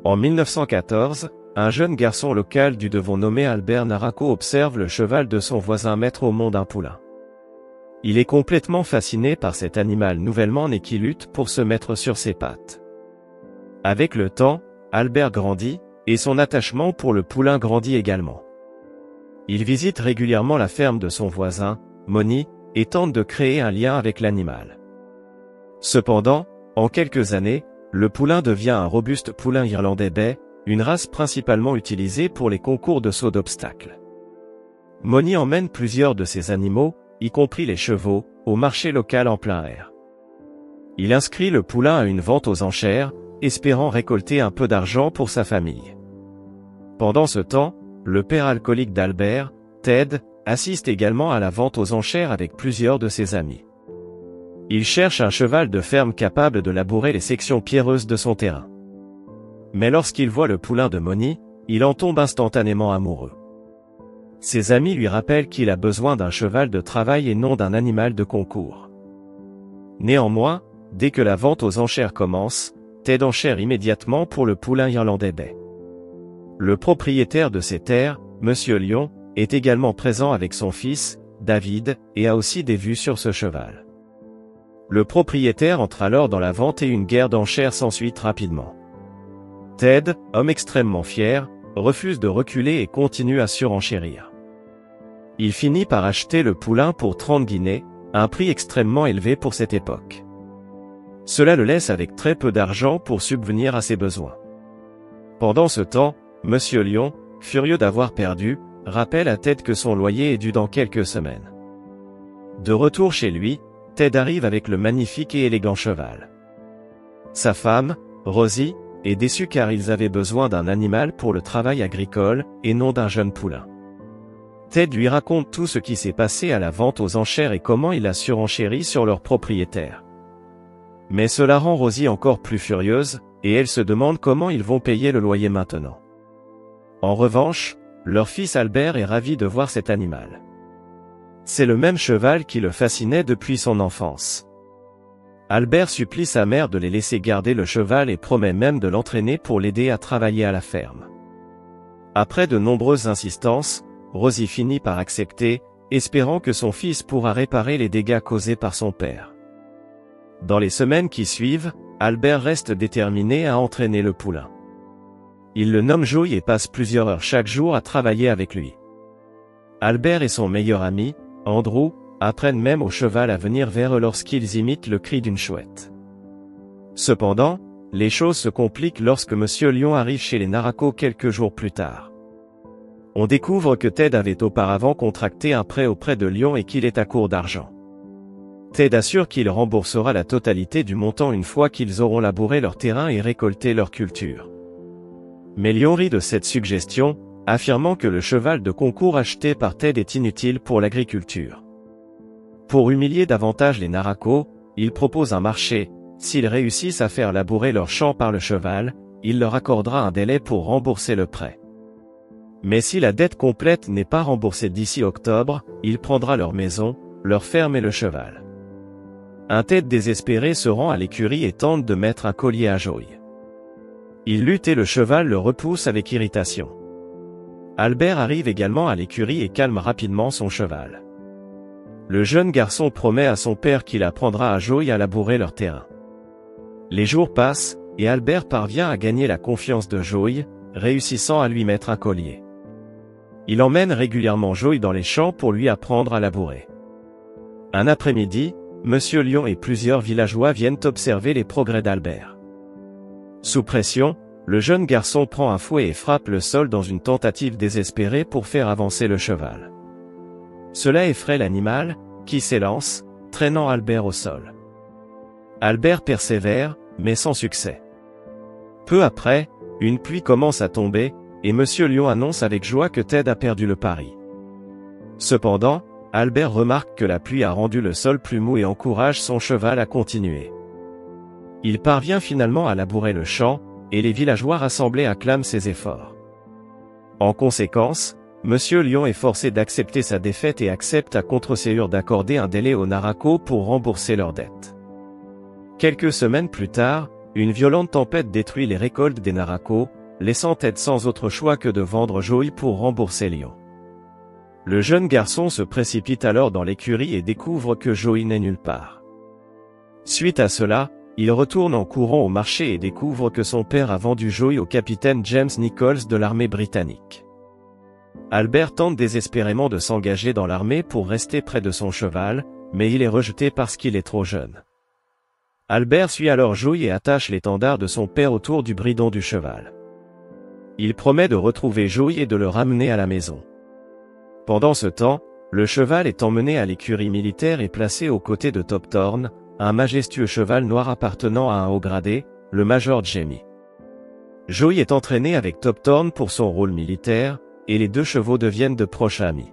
En 1914, un jeune garçon local du Devon nommé Albert Naraco observe le cheval de son voisin mettre au monde un poulain. Il est complètement fasciné par cet animal nouvellement né qui lutte pour se mettre sur ses pattes. Avec le temps, Albert grandit, et son attachement pour le poulain grandit également. Il visite régulièrement la ferme de son voisin, Moni, et tente de créer un lien avec l'animal. Cependant, en quelques années, le poulain devient un robuste poulain irlandais bay, une race principalement utilisée pour les concours de saut d'obstacles. Moni emmène plusieurs de ses animaux, y compris les chevaux, au marché local en plein air. Il inscrit le poulain à une vente aux enchères, espérant récolter un peu d'argent pour sa famille. Pendant ce temps, le père alcoolique d'Albert, Ted, assiste également à la vente aux enchères avec plusieurs de ses amis. Il cherche un cheval de ferme capable de labourer les sections pierreuses de son terrain. Mais lorsqu'il voit le poulain de Moni, il en tombe instantanément amoureux. Ses amis lui rappellent qu'il a besoin d'un cheval de travail et non d'un animal de concours. Néanmoins, dès que la vente aux enchères commence, Ted enchère immédiatement pour le poulain irlandais bay. Le propriétaire de ces terres, Monsieur Lyon, est également présent avec son fils, David, et a aussi des vues sur ce cheval. Le propriétaire entre alors dans la vente et une guerre d'enchères s'ensuit rapidement. Ted, homme extrêmement fier, refuse de reculer et continue à surenchérir. Il finit par acheter le poulain pour 30 guinées, un prix extrêmement élevé pour cette époque. Cela le laisse avec très peu d'argent pour subvenir à ses besoins. Pendant ce temps, Monsieur Lyon, furieux d'avoir perdu, rappelle à Ted que son loyer est dû dans quelques semaines. De retour chez lui, Ted arrive avec le magnifique et élégant cheval. Sa femme, Rosie, est déçue car ils avaient besoin d'un animal pour le travail agricole, et non d'un jeune poulain. Ted lui raconte tout ce qui s'est passé à la vente aux enchères et comment il a surenchéri sur leur propriétaire. Mais cela rend Rosie encore plus furieuse, et elle se demande comment ils vont payer le loyer maintenant. En revanche, leur fils Albert est ravi de voir cet animal. C'est le même cheval qui le fascinait depuis son enfance. Albert supplie sa mère de les laisser garder le cheval et promet même de l'entraîner pour l'aider à travailler à la ferme. Après de nombreuses insistances, Rosie finit par accepter, espérant que son fils pourra réparer les dégâts causés par son père. Dans les semaines qui suivent, Albert reste déterminé à entraîner le poulain. Il le nomme Joey et passe plusieurs heures chaque jour à travailler avec lui. Albert et son meilleur ami, Andrew, apprennent même au cheval à venir vers eux lorsqu'ils imitent le cri d'une chouette. Cependant, les choses se compliquent lorsque Monsieur Lyon arrive chez les Naraco quelques jours plus tard. On découvre que Ted avait auparavant contracté un prêt auprès de Lyon et qu'il est à court d'argent. Ted assure qu'il remboursera la totalité du montant une fois qu'ils auront labouré leur terrain et récolté leur culture. Mais Lyon rit de cette suggestion, affirmant que le cheval de concours acheté par Ted est inutile pour l'agriculture. Pour humilier davantage les Naraco, il propose un marché. S'ils réussissent à faire labourer leur champ par le cheval, il leur accordera un délai pour rembourser le prêt. Mais si la dette complète n'est pas remboursée d'ici octobre, il prendra leur maison, leur ferme et le cheval. Un Ted désespéré se rend à l'écurie et tente de mettre un collier à Joey. Il lutte et le cheval le repousse avec irritation. Albert arrive également à l'écurie et calme rapidement son cheval. Le jeune garçon promet à son père qu'il apprendra à Joey à labourer leur terrain. Les jours passent, et Albert parvient à gagner la confiance de Joey, réussissant à lui mettre un collier. Il emmène régulièrement Joey dans les champs pour lui apprendre à labourer. Un après-midi, Monsieur Lyon et plusieurs villageois viennent observer les progrès d'Albert. Sous pression, le jeune garçon prend un fouet et frappe le sol dans une tentative désespérée pour faire avancer le cheval. Cela effraie l'animal, qui s'élance, traînant Albert au sol. Albert persévère, mais sans succès. Peu après, une pluie commence à tomber, et Monsieur Lyon annonce avec joie que Ted a perdu le pari. Cependant, Albert remarque que la pluie a rendu le sol plus mou et encourage son cheval à continuer. Il parvient finalement à labourer le champ, et les villageois rassemblés acclament ses efforts. En conséquence, Monsieur Lyon est forcé d'accepter sa défaite et accepte à contre-séance d'accorder un délai aux Naraco pour rembourser leurs dettes. Quelques semaines plus tard, une violente tempête détruit les récoltes des Narako, laissant Ted sans autre choix que de vendre Joey pour rembourser Lyon. Le jeune garçon se précipite alors dans l'écurie et découvre que Joey n'est nulle part. Suite à cela, il retourne en courant au marché et découvre que son père a vendu Joey au capitaine James Nichols de l'armée britannique. Albert tente désespérément de s'engager dans l'armée pour rester près de son cheval, mais il est rejeté parce qu'il est trop jeune. Albert suit alors Joey et attache l'étendard de son père autour du bridon du cheval. Il promet de retrouver Joey et de le ramener à la maison. Pendant ce temps, le cheval est emmené à l'écurie militaire et placé aux côtés de Top Thorn, un majestueux cheval noir appartenant à un haut gradé, le Major Jamie. Joey est entraîné avec Top Thorn pour son rôle militaire, et les deux chevaux deviennent de proches amis.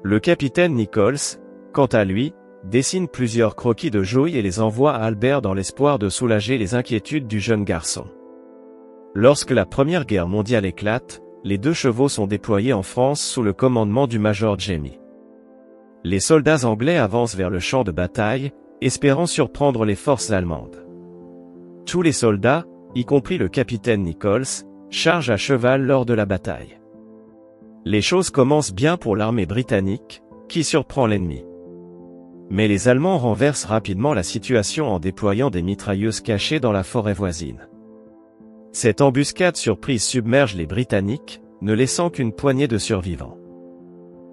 Le capitaine Nichols, quant à lui, dessine plusieurs croquis de Joey et les envoie à Albert dans l'espoir de soulager les inquiétudes du jeune garçon. Lorsque la Première Guerre mondiale éclate, les deux chevaux sont déployés en France sous le commandement du Major Jamie. Les soldats anglais avancent vers le champ de bataille, espérant surprendre les forces allemandes. Tous les soldats, y compris le capitaine Nichols, chargent à cheval lors de la bataille. Les choses commencent bien pour l'armée britannique, qui surprend l'ennemi. Mais les Allemands renversent rapidement la situation en déployant des mitrailleuses cachées dans la forêt voisine. Cette embuscade surprise submerge les Britanniques, ne laissant qu'une poignée de survivants.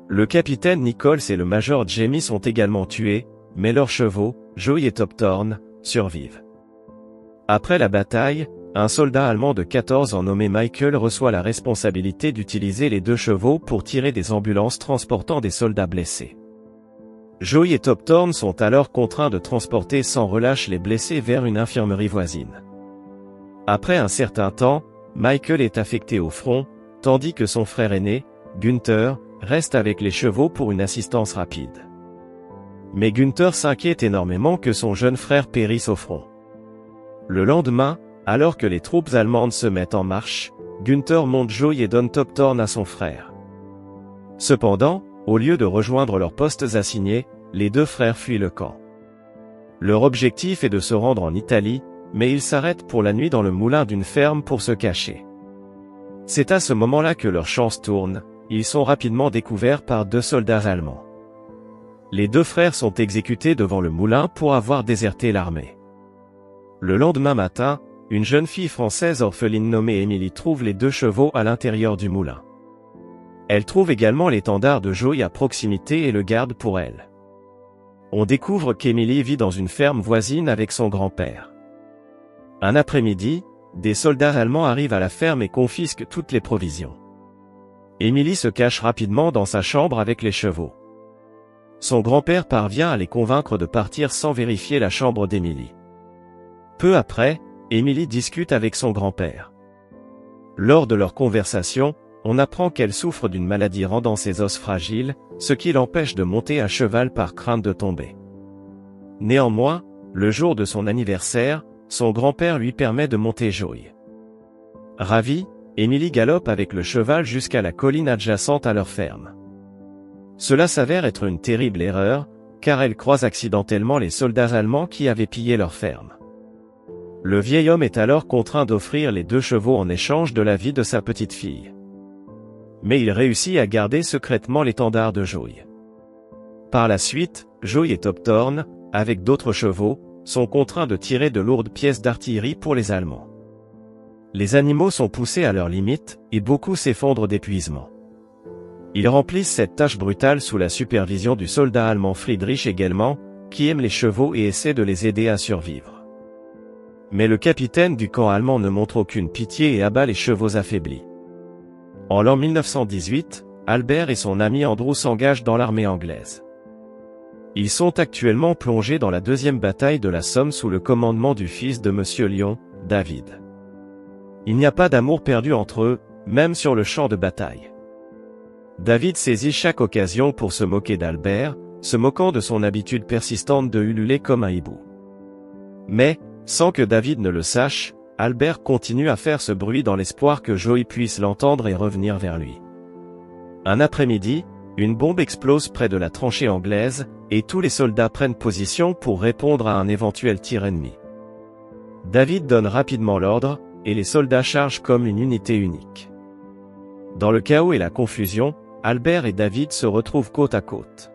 Le capitaine Nichols et le Major Jamie sont également tués, mais leurs chevaux, Joey et Top Thorn, survivent. Après la bataille, un soldat allemand de 14 ans nommé Michael reçoit la responsabilité d'utiliser les deux chevaux pour tirer des ambulances transportant des soldats blessés. Joey et Top Thorn sont alors contraints de transporter sans relâche les blessés vers une infirmerie voisine. Après un certain temps, Michael est affecté au front, tandis que son frère aîné, Günther, reste avec les chevaux pour une assistance rapide. Mais Günther s'inquiète énormément que son jeune frère périsse au front. Le lendemain, alors que les troupes allemandes se mettent en marche, Günther monte Joey et donne Top Thorn à son frère. Cependant, au lieu de rejoindre leurs postes assignés, les deux frères fuient le camp. Leur objectif est de se rendre en Italie, mais ils s'arrêtent pour la nuit dans le moulin d'une ferme pour se cacher. C'est à ce moment-là que leur chance tourne, ils sont rapidement découverts par deux soldats allemands. Les deux frères sont exécutés devant le moulin pour avoir déserté l'armée. Le lendemain matin, une jeune fille française orpheline nommée Émilie trouve les deux chevaux à l'intérieur du moulin. Elle trouve également l'étendard de Joey à proximité et le garde pour elle. On découvre qu'Émilie vit dans une ferme voisine avec son grand-père. Un après-midi, des soldats allemands arrivent à la ferme et confisquent toutes les provisions. Émilie se cache rapidement dans sa chambre avec les chevaux. Son grand-père parvient à les convaincre de partir sans vérifier la chambre d'Émilie. Peu après, Émilie discute avec son grand-père. Lors de leur conversation, on apprend qu'elle souffre d'une maladie rendant ses os fragiles, ce qui l'empêche de monter à cheval par crainte de tomber. Néanmoins, le jour de son anniversaire, son grand-père lui permet de monter Joey. Ravie, Émilie galope avec le cheval jusqu'à la colline adjacente à leur ferme. Cela s'avère être une terrible erreur, car elle croise accidentellement les soldats allemands qui avaient pillé leur ferme. Le vieil homme est alors contraint d'offrir les deux chevaux en échange de la vie de sa petite fille. Mais il réussit à garder secrètement l'étendard de Joey. Par la suite, Joey et Top Thorn, avec d'autres chevaux, sont contraints de tirer de lourdes pièces d'artillerie pour les Allemands. Les animaux sont poussés à leurs limites, et beaucoup s'effondrent d'épuisement. Ils remplissent cette tâche brutale sous la supervision du soldat allemand Friedrich également, qui aime les chevaux et essaie de les aider à survivre. Mais le capitaine du camp allemand ne montre aucune pitié et abat les chevaux affaiblis. En l'an 1918, Albert et son ami Andrew s'engagent dans l'armée anglaise. Ils sont actuellement plongés dans la deuxième bataille de la Somme sous le commandement du fils de Monsieur Lyon, David. Il n'y a pas d'amour perdu entre eux, même sur le champ de bataille. David saisit chaque occasion pour se moquer d'Albert, se moquant de son habitude persistante de ululer comme un hibou. Mais, sans que David ne le sache, Albert continue à faire ce bruit dans l'espoir que Joey puisse l'entendre et revenir vers lui. Un après-midi, une bombe explose près de la tranchée anglaise, et tous les soldats prennent position pour répondre à un éventuel tir ennemi. David donne rapidement l'ordre, et les soldats chargent comme une unité unique. Dans le chaos et la confusion, Albert et David se retrouvent côte à côte.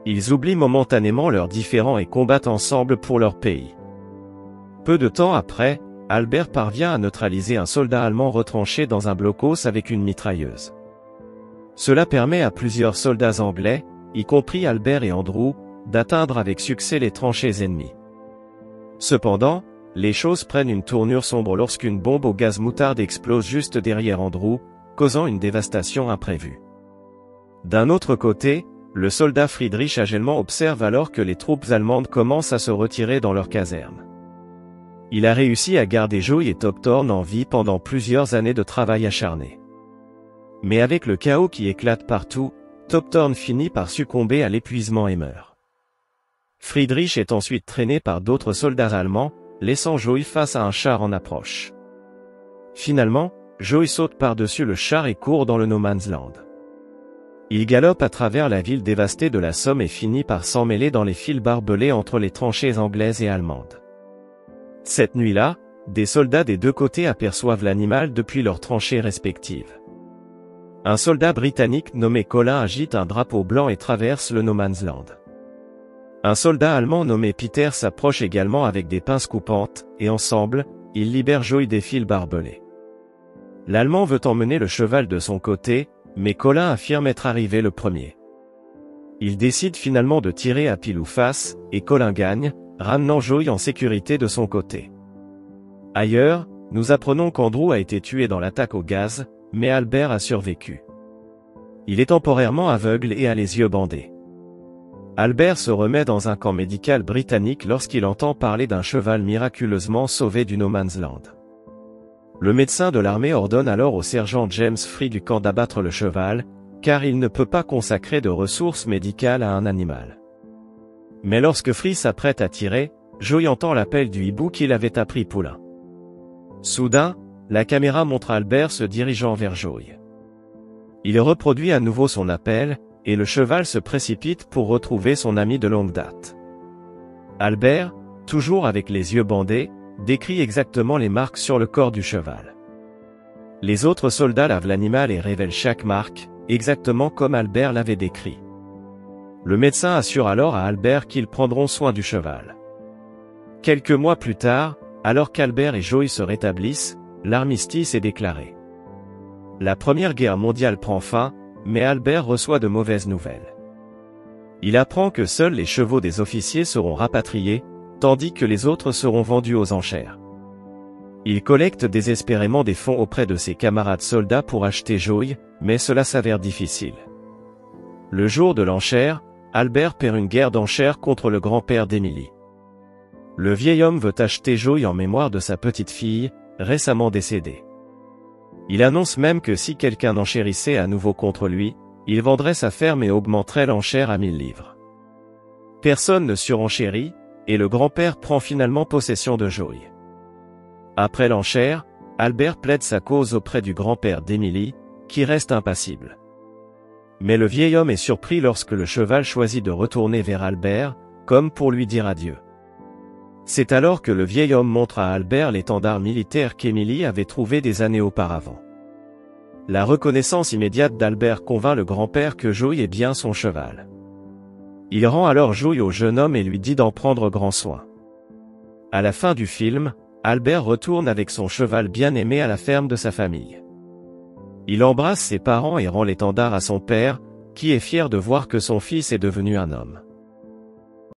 Ils oublient momentanément leurs différends et combattent ensemble pour leur pays. Peu de temps après, Albert parvient à neutraliser un soldat allemand retranché dans un blocos avec une mitrailleuse. Cela permet à plusieurs soldats anglais, y compris Albert et Andrew, d'atteindre avec succès les tranchées ennemies. Cependant, les choses prennent une tournure sombre lorsqu'une bombe au gaz moutarde explose juste derrière Andrew, causant une dévastation imprévue. D'un autre côté, le soldat Friedrich Hagelmann observe alors que les troupes allemandes commencent à se retirer dans leur caserne. Il a réussi à garder Joey et Top Thorn en vie pendant plusieurs années de travail acharné. Mais avec le chaos qui éclate partout, Top Thorn finit par succomber à l'épuisement et meurt. Friedrich est ensuite traîné par d'autres soldats allemands, laissant Joey face à un char en approche. Finalement, Joey saute par-dessus le char et court dans le No Man's Land. Il galope à travers la ville dévastée de la Somme et finit par s'emmêler dans les fils barbelés entre les tranchées anglaises et allemandes. Cette nuit-là, des soldats des deux côtés aperçoivent l'animal depuis leurs tranchées respectives. Un soldat britannique nommé Colin agite un drapeau blanc et traverse le No Man's Land. Un soldat allemand nommé Peter s'approche également avec des pinces coupantes, et ensemble, ils libèrent Joey des fils barbelés. L'Allemand veut emmener le cheval de son côté, mais Colin affirme être arrivé le premier. Il décide finalement de tirer à pile ou face, et Colin gagne, ramenant Joey en sécurité de son côté. Ailleurs, nous apprenons qu'Andrew a été tué dans l'attaque au gaz, mais Albert a survécu. Il est temporairement aveugle et a les yeux bandés. Albert se remet dans un camp médical britannique lorsqu'il entend parler d'un cheval miraculeusement sauvé du No Man's Land. Le médecin de l'armée ordonne alors au sergent James Free du camp d'abattre le cheval, car il ne peut pas consacrer de ressources médicales à un animal. Mais lorsque Free s'apprête à tirer, Joey entend l'appel du hibou qu'il avait appris Poulain. Soudain, la caméra montre Albert se dirigeant vers Joey. Il reproduit à nouveau son appel, et le cheval se précipite pour retrouver son ami de longue date. Albert, toujours avec les yeux bandés, décrit exactement les marques sur le corps du cheval. Les autres soldats lavent l'animal et révèlent chaque marque, exactement comme Albert l'avait décrit. Le médecin assure alors à Albert qu'ils prendront soin du cheval. Quelques mois plus tard, alors qu'Albert et Joey se rétablissent, l'armistice est déclaré. La Première Guerre mondiale prend fin, mais Albert reçoit de mauvaises nouvelles. Il apprend que seuls les chevaux des officiers seront rapatriés, tandis que les autres seront vendus aux enchères. Il collecte désespérément des fonds auprès de ses camarades soldats pour acheter Joey, mais cela s'avère difficile. Le jour de l'enchère, Albert perd une guerre d'enchères contre le grand-père d'Emily. Le vieil homme veut acheter Joey en mémoire de sa petite fille, récemment décédée. Il annonce même que si quelqu'un enchérissait à nouveau contre lui, il vendrait sa ferme et augmenterait l'enchère à 1000 livres. Personne ne surenchérit, et le grand-père prend finalement possession de Joey. Après l'enchère, Albert plaide sa cause auprès du grand-père d'Emily, qui reste impassible. Mais le vieil homme est surpris lorsque le cheval choisit de retourner vers Albert, comme pour lui dire adieu. C'est alors que le vieil homme montre à Albert l'étendard militaire qu'Emily avait trouvé des années auparavant. La reconnaissance immédiate d'Albert convainc le grand-père que Joey est bien son cheval. Il rend alors Joey au jeune homme et lui dit d'en prendre grand soin. À la fin du film, Albert retourne avec son cheval bien-aimé à la ferme de sa famille. Il embrasse ses parents et rend l'étendard à son père, qui est fier de voir que son fils est devenu un homme.